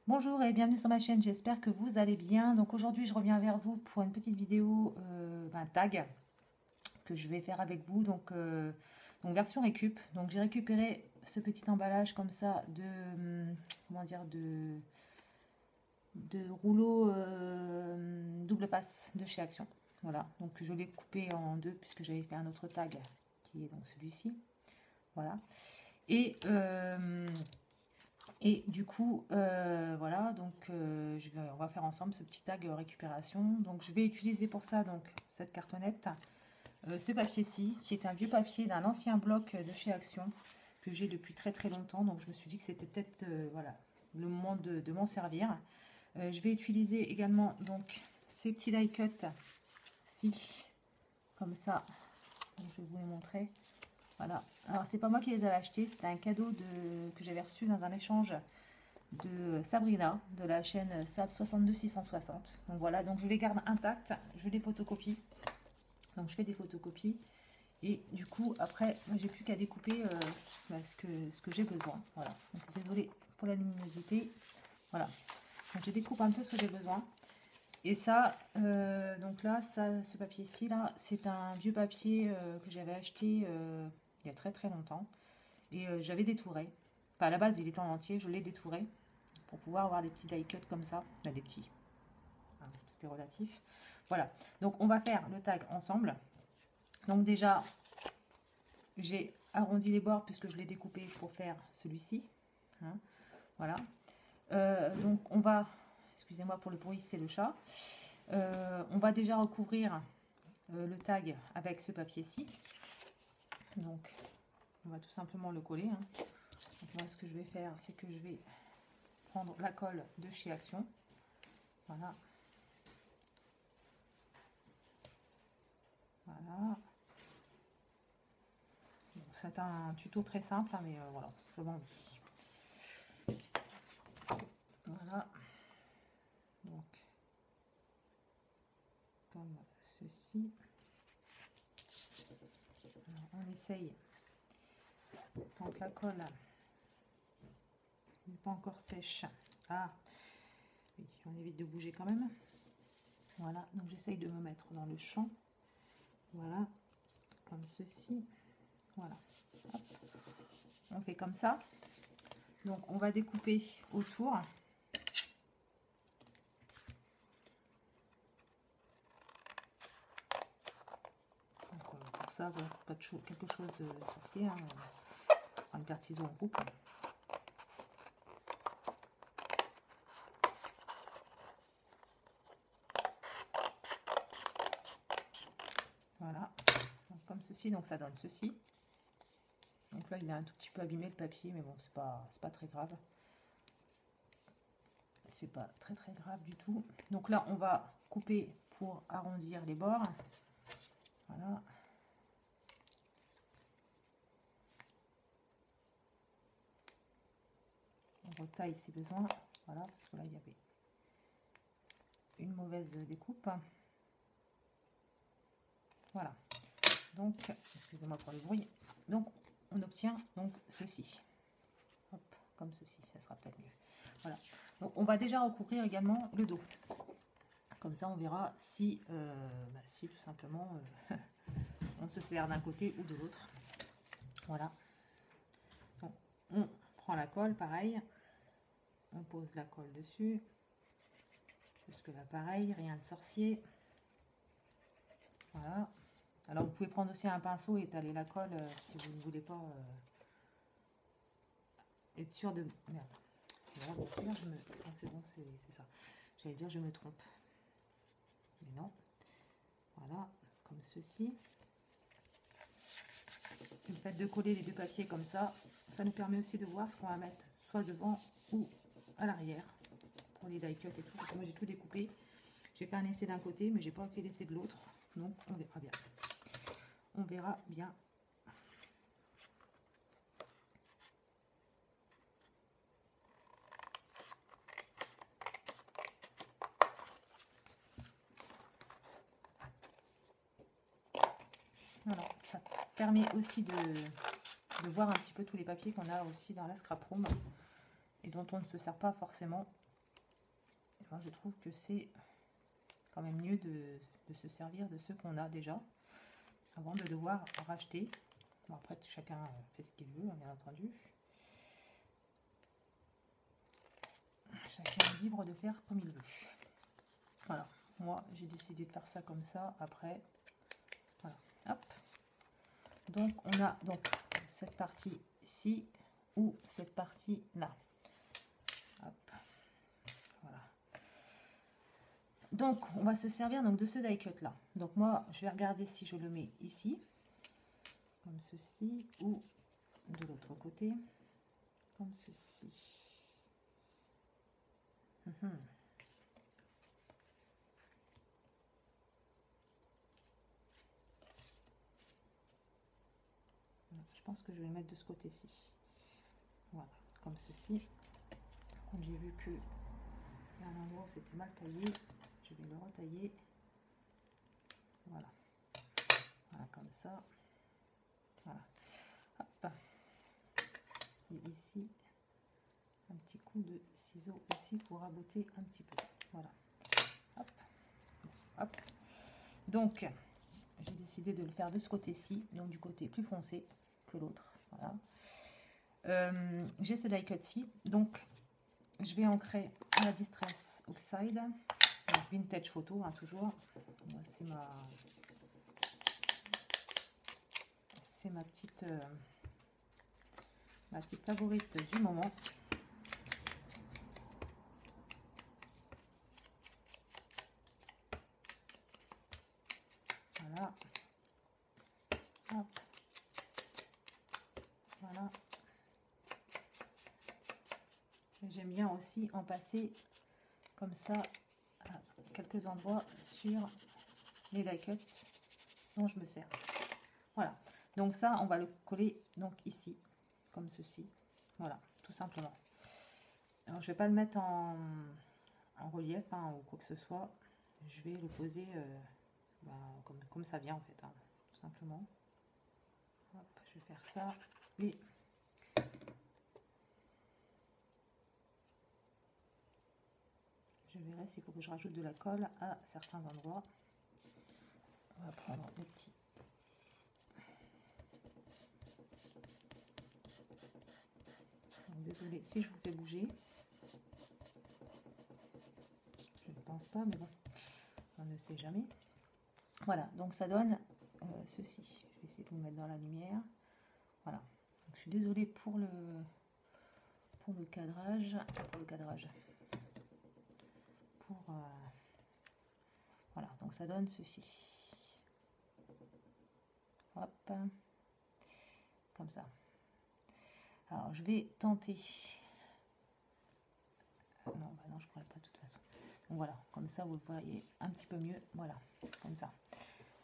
Bonjour et bienvenue sur ma chaîne, j'espère que vous allez bien. Donc aujourd'hui je reviens vers vous pour une petite vidéo tag que je vais faire avec vous. Donc version récup. Donc j'ai récupéré ce petit emballage comme ça comment dire, de rouleau double face de chez Action. Voilà, donc je l'ai coupé en deux puisque j'avais fait un autre tag qui est donc celui-ci. Voilà. Et du coup, voilà, donc on va faire ensemble ce petit tag récupération. Donc je vais utiliser pour ça donc cette cartonnette, ce papier-ci, qui est un vieux papier d'un ancien bloc de chez Action que j'ai depuis très très longtemps. Donc je me suis dit que c'était peut-être voilà, le moment de m'en servir. Je vais utiliser également donc ces petits die cut-ci, comme ça. Donc, je vais vous les montrer. Voilà. Alors c'est pas moi qui les avais achetés, c'était un cadeau que j'avais reçu dans un échange de Sabrina de la chaîne Sab 62660. Donc voilà, donc je les garde intacts, je les photocopie. Donc je fais des photocopies et du coup après j'ai plus qu'à découper ce que j'ai besoin. Voilà. Donc désolé pour la luminosité. Voilà. Donc je découpe un peu ce que j'ai besoin. Et ça, donc là, ce papier-ci là, c'est un vieux papier que j'avais acheté il y a très très longtemps et j'avais détouré. Enfin à la base il était en entier, je l'ai détouré pour pouvoir avoir des petits die cuts comme ça. Là, des petits. Hein, tout est relatif. Voilà. Donc, on va faire le tag ensemble. Donc, déjà, j'ai arrondi les bords puisque je l'ai découpé pour faire celui-ci. Hein, voilà. Donc, on va... Excusez-moi pour le bruit, c'est le chat. On va déjà recouvrir le tag avec ce papier-ci. Donc, on va tout simplement le coller. Hein. Donc, moi, ce que je vais faire, c'est que je vais prendre la colle de chez Action. Voilà. Voilà. C'est un tuto très simple, hein, mais voilà, je m'en dis. Voilà. Donc, comme ceci. Alors, on essaye, tant que la colle n'est pas encore sèche. Ah, oui, on évite de bouger quand même. Voilà, donc j'essaye de me mettre dans le champ. Voilà, comme ceci. Voilà. Hop. On fait comme ça. Donc, on va découper autour. Donc, pour ça, voilà, pas de quelque chose de sorcier. Hein. On prend une paire de ciseaux en coupe. Voilà, donc, comme ceci, donc ça donne ceci. Donc là, il a un tout petit peu abîmé le papier, mais bon, c'est pas très grave. C'est pas très très grave du tout. Donc là, on va couper pour arrondir les bords. Voilà. On retaille si besoin. Voilà, parce que là, il y avait une mauvaise découpe. Voilà. Donc, excusez-moi pour le bruit. Donc, on obtient donc ceci. Hop, comme ceci, ça sera peut-être mieux. Voilà. Donc, on va déjà recouvrir également le dos. Comme ça, on verra si, si tout simplement, on se sert d'un côté ou de l'autre. Voilà. Donc, on prend la colle, pareil. On pose la colle dessus. Jusque là, pareil, rien de sorcier. Voilà. Alors, vous pouvez prendre aussi un pinceau et étaler la colle si vous ne voulez pas être sûr de... Merde. Voilà, c'est bon, c'est ça. J'allais dire, je me trompe. Mais non. Voilà, comme ceci. Le fait de coller les deux papiers comme ça nous permet aussi de voir ce qu'on va mettre soit devant ou à l'arrière pour les die cut et tout. Parce que moi j'ai tout découpé. J'ai fait un essai d'un côté, mais j'ai pas fait l'essai de l'autre. Donc on verra bien. On verra bien. Voilà, ça permet aussi de voir un petit peu tous les papiers qu'on a aussi dans la scrap room et dont on ne se sert pas forcément Alors, je trouve que c'est quand même mieux de se servir de ceux qu'on a déjà, avant de devoir racheter. Bon, après, chacun fait ce qu'il veut, bien entendu. Chacun est libre de faire comme il veut. Voilà, moi j'ai décidé de faire ça comme ça. Après, voilà, hop. Donc on a donc cette partie-ci ou cette partie-là. Hop, voilà. Donc on va se servir donc de ce die cut là. Donc moi je vais regarder si je le mets ici, comme ceci, ou de l'autre côté, comme ceci. Je pense que je vais le mettre de ce côté-ci. Voilà, comme ceci. Comme j'ai vu que il y a un endroit où c'était mal taillé, je vais le retailler. Voilà. Voilà, comme ça. Voilà. Hop. Et ici, un petit coup de ciseau aussi pour raboter un petit peu. Voilà. Hop. Hop. Donc, j'ai décidé de le faire de ce côté-ci, donc du côté plus foncé que l'autre. Voilà. J'ai ce die cut-ci, donc je vais ancrer à la Distress Oxide, vintage photo, hein, toujours. C'est ma petite favorite du moment. Voilà. Hop. Voilà. J'aime bien aussi en passer comme ça à quelques endroits sur les die cuts dont je me sers. Voilà. Donc ça, on va le coller donc ici, comme ceci. Voilà, tout simplement. Alors, je vais pas le mettre en relief hein, ou quoi que ce soit. Je vais le poser comme ça vient en fait, hein, tout simplement. Hop, je vais faire ça et je verrai s'il faut que je rajoute de la colle à certains endroits. On va prendre le petit. Désolée si je vous fais bouger. Je ne pense pas, mais bon, on ne sait jamais. Voilà, donc ça donne ceci. Je vais essayer de vous mettre dans la lumière. Voilà. Donc, je suis désolée pour le cadrage. Voilà, donc ça donne ceci. Hop. Comme ça. Alors, je vais tenter. Non, bah non, je ne pourrais pas de toute façon. Donc voilà, comme ça, vous voyez un petit peu mieux. Voilà, comme ça.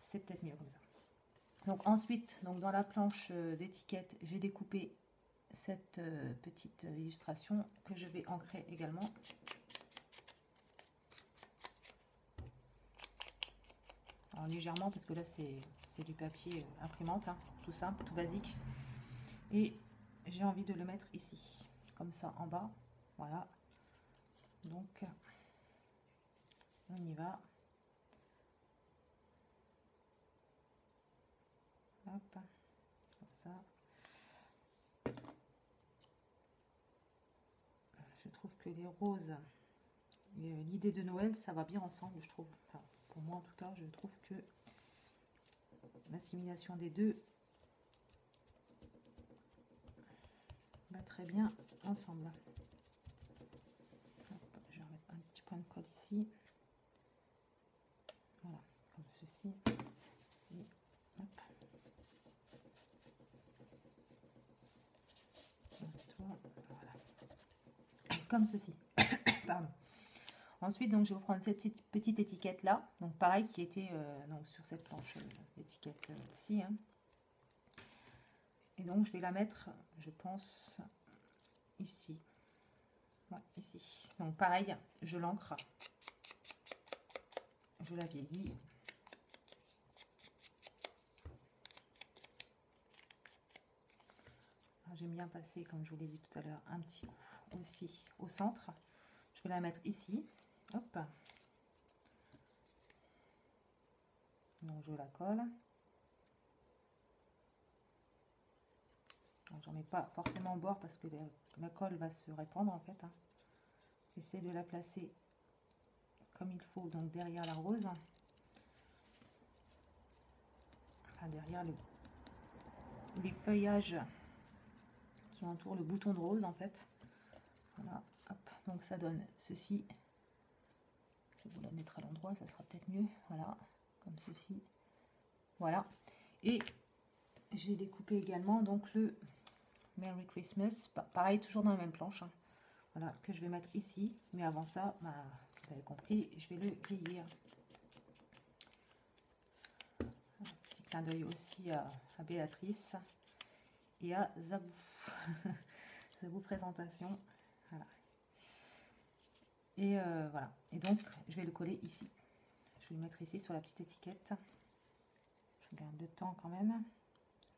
C'est peut-être mieux comme ça. Donc ensuite, donc dans la planche d'étiquette, j'ai découpé cette petite illustration que je vais ancrer également. Alors légèrement, parce que là, c'est du papier imprimante, hein, tout simple, tout basique. Et j'ai envie de le mettre ici, comme ça, en bas. Voilà. Donc, on y va. Hop, comme ça. Je trouve que les roses, l'idée de Noël, ça va bien ensemble, je trouve. Enfin, pour moi, en tout cas, je trouve que l'assimilation des deux va très bien ensemble. Hop, je vais remettre un petit point de colle ici. Voilà, comme ceci. Et hop. Voilà. Comme ceci. Pardon. Ensuite, donc, je vais prendre cette petite étiquette là, donc pareil, qui était donc sur cette planche d'étiquette ici. Hein. Et donc, je vais la mettre, je pense, ici. Ouais, ici. Donc, pareil, je l'ancre, je la vieillis. J'aime bien passer, comme je vous l'ai dit tout à l'heure, un petit coup aussi au centre. Je vais la mettre ici, Hop. Donc je la colle. J'en mets pas forcément au bord parce que la colle va se répandre en fait. Hein. J'essaie de la placer comme il faut, donc derrière la rose. Enfin, derrière les feuillages qui entourent le bouton de rose en fait. Voilà, hop. Donc ça donne ceci. Je vais vous la mettre à l'endroit, ça sera peut-être mieux. Voilà, comme ceci. Voilà. Et j'ai découpé également donc le Merry Christmas. Pareil, toujours dans la même planche. Hein. Voilà, que je vais mettre ici. Mais avant ça, bah, vous avez compris, je vais le vieillir. Un petit clin d'œil aussi à Béatrice et à Zabou. Zabou présentation. Voilà. Et voilà. Et donc, je vais le coller ici. Je vais le mettre ici sur la petite étiquette. Je garde le temps quand même.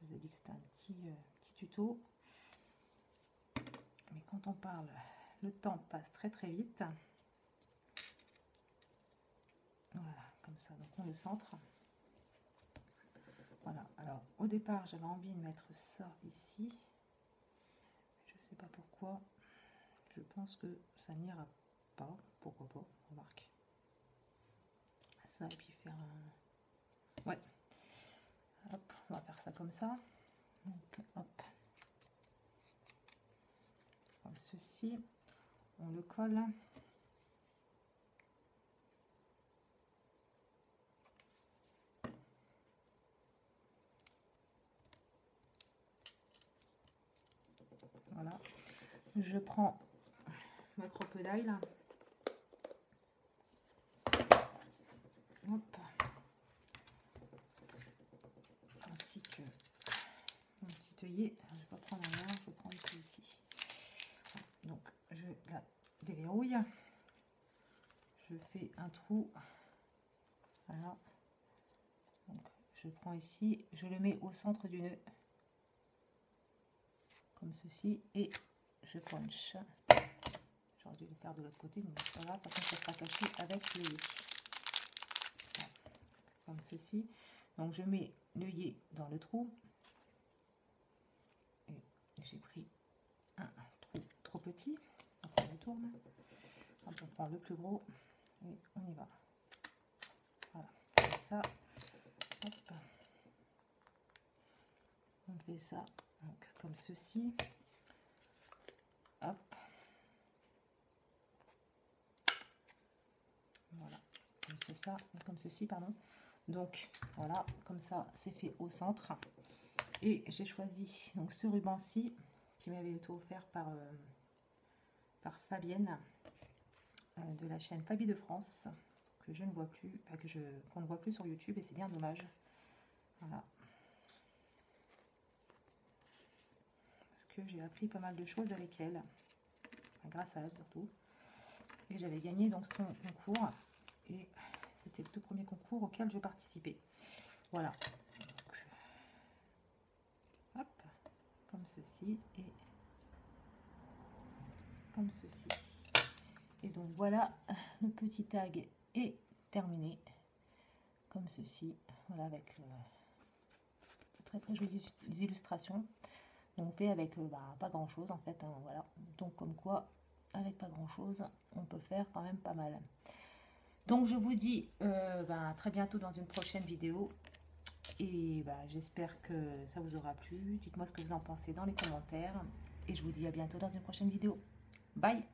Je vous ai dit que c'était un petit tuto. Mais quand on parle, le temps passe très très vite. Voilà, comme ça. Donc on le centre. Voilà. Alors au départ, j'avais envie de mettre ça ici. Je ne sais pas pourquoi. Je pense que ça n'ira pas. Pourquoi pas, remarque. Ça et puis faire un... Ouais. Hop, on va faire ça comme ça. Donc hop. Comme ceci. On le colle. Voilà. Je prends ma crocodile. Hop. Ainsi que mon petit œillet. Je vais pas prendre un là, je vais prendre ici. Donc je la déverrouille. Je fais un trou. Voilà. Donc je prends ici, je le mets au centre du nœud. Comme ceci. Et je punch. J'aurais dû le faire de l'autre côté, mais c'est pas grave, parce que ça sera caché avec l'œillet. Voilà. Comme ceci. Donc je mets l'œillet dans le trou. Et j'ai pris un trou trop petit. Donc on retourne. On prend le plus gros. Et on y va. Voilà. Comme ça. Hop. On fait ça. Donc, comme ceci. Hop. Voilà. Comme c'est ça. Comme ceci, pardon. Donc, voilà. Comme ça, c'est fait au centre. Et j'ai choisi donc ce ruban-ci qui m'avait été offert par Fabienne de la chaîne Fabi de France, que je ne vois plus, qu'on ne voit plus sur YouTube, et c'est bien dommage. Voilà. Parce que j'ai appris pas mal de choses avec elle, enfin, grâce à elle surtout. Et j'avais gagné donc son concours, et c'était le tout premier concours auquel je participais. Voilà. Donc, hop, comme ceci et comme ceci. Et donc voilà, le petit tag est terminé comme ceci. Voilà, avec très très jolies illustrations. On fait avec pas grand chose en fait. Hein, voilà. Donc comme quoi, avec pas grand chose, on peut faire quand même pas mal. Donc je vous dis à très bientôt dans une prochaine vidéo. Et j'espère que ça vous aura plu. Dites-moi ce que vous en pensez dans les commentaires. Et je vous dis à bientôt dans une prochaine vidéo. Bye!